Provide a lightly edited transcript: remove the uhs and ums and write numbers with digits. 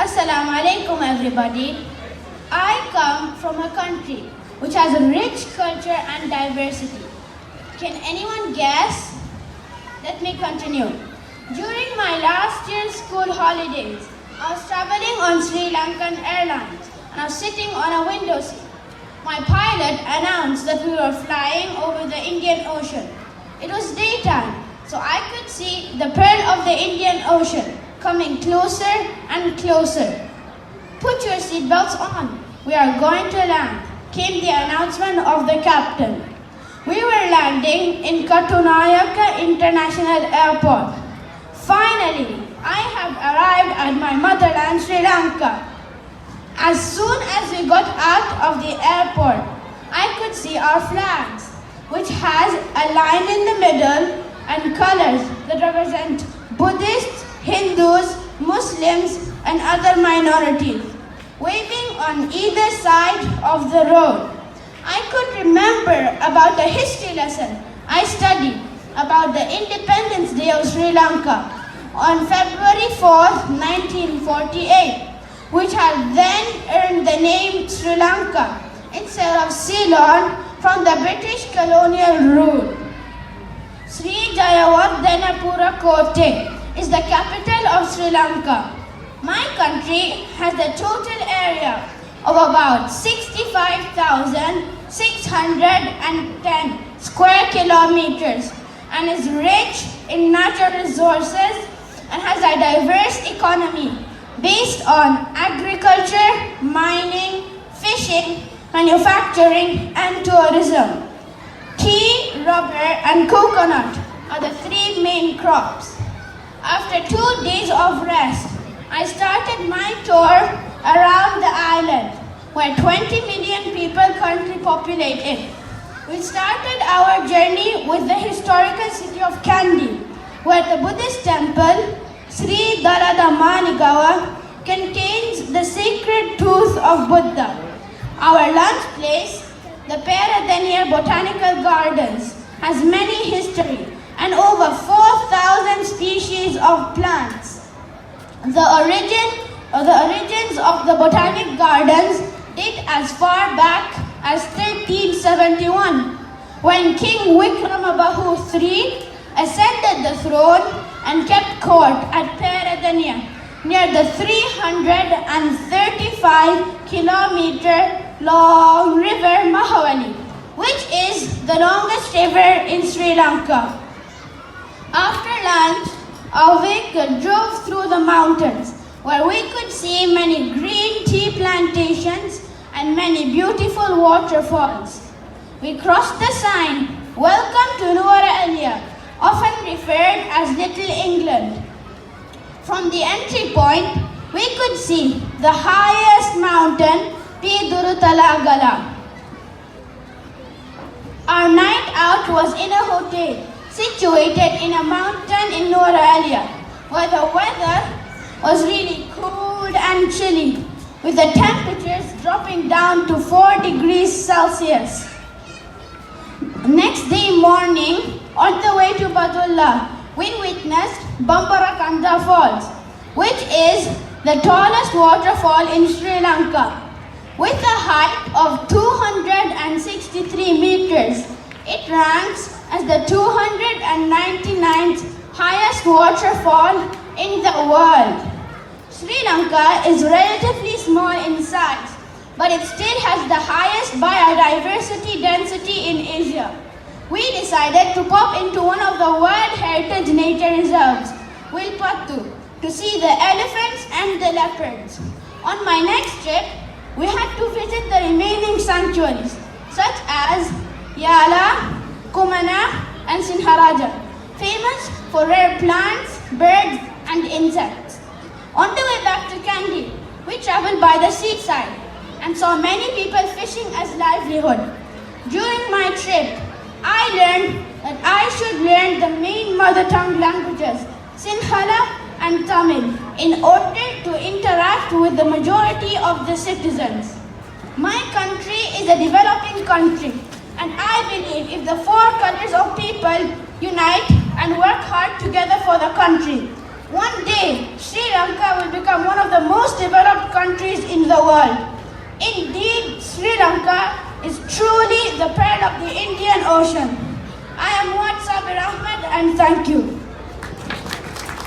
Assalamu alaikum everybody. I come from a country which has a rich culture and diversity. Can anyone guess? Let me continue. During my last year's school holidays, I was traveling on Sri Lankan Airlines and I was sitting on a window seat. My pilot announced that we were flying over the Indian Ocean. It was daytime, so I could see the pearl of the Indian Ocean coming closer and closer. Put your seatbelts on. We are going to land, came the announcement of the captain. We were landing in Katunayaka International Airport. Finally, I have arrived at my motherland, Sri Lanka. As soon as we got out of the airport, I could see our flags, which has a line in the middle and colors that represent Buddhists, Hindus, Muslims, and other minorities, waving on either side of the road. I could remember about a history lesson I studied about the Independence Day of Sri Lanka on February 4th, 1948, which had then earned the name Sri Lanka instead of Ceylon from the British colonial rule. Sri Jayawardenepura Kotte is the capital of Sri Lanka. My country has a total area of about 65,610 square kilometers and is rich in natural resources and has a diverse economy based on agriculture, mining, fishing, manufacturing, and tourism. Tea, rubber, and coconut are the three main crops. After 2 days of rest, I started my tour around the island, where 20 million people currently populate it. We started our journey with the historical city of Kandy, where the Buddhist temple, Sri Dalada Manigawa, contains the sacred tooth of Buddha. Our lunch place, the Peradeniya Botanical Gardens, has many history and over 4,000 species of plants. The origins of the botanic gardens date as far back as 1371, when King Vikramabahu III ascended the throne and kept court at Peradeniya, near the 335-kilometer long river Mahavali, which is the longest river in Sri Lanka. After lunch, our vehicle drove through the mountains, where we could see many green tea plantations and many beautiful waterfalls. We crossed the sign, "Welcome to Nuwara, often referred as Little England." From the entry point, we could see the highest mountain, Pidurutalagala. Our night out was in a hotel situated in a mountain in Nuwara, where the weather was really cool and chilly, with the temperatures dropping down to 4 degrees Celsius. Next day morning, on the way to Badulla, we witnessed Bambarakanda Falls, which is the tallest waterfall in Sri Lanka. With a height of 263 meters, it ranks as the 299th highest waterfall in the world. Sri Lanka is relatively small in size, but it still has the highest biodiversity density in Asia. We decided to pop into one of the World Heritage Nature Reserves, Wilpattu, to see the elephants and the leopards. On my next trip, we had to visit the remaining sanctuaries, such as Yala, Kumana, and Sinharaja, famous for rare plants, birds, and insects. On the way back to Kandy, we traveled by the seaside and saw many people fishing as livelihood. During my trip, I learned that I should learn the main mother tongue languages, Sinhala and Tamil, in order to interact with the majority of the citizens. My country is a developing country, and I believe if the four colors of people unite and work hard together for the country, One day, Sri Lanka will become one of the most developed countries in the world. Indeed, Sri Lanka is truly the pearl of the Indian Ocean. I am Muaadh and thank you.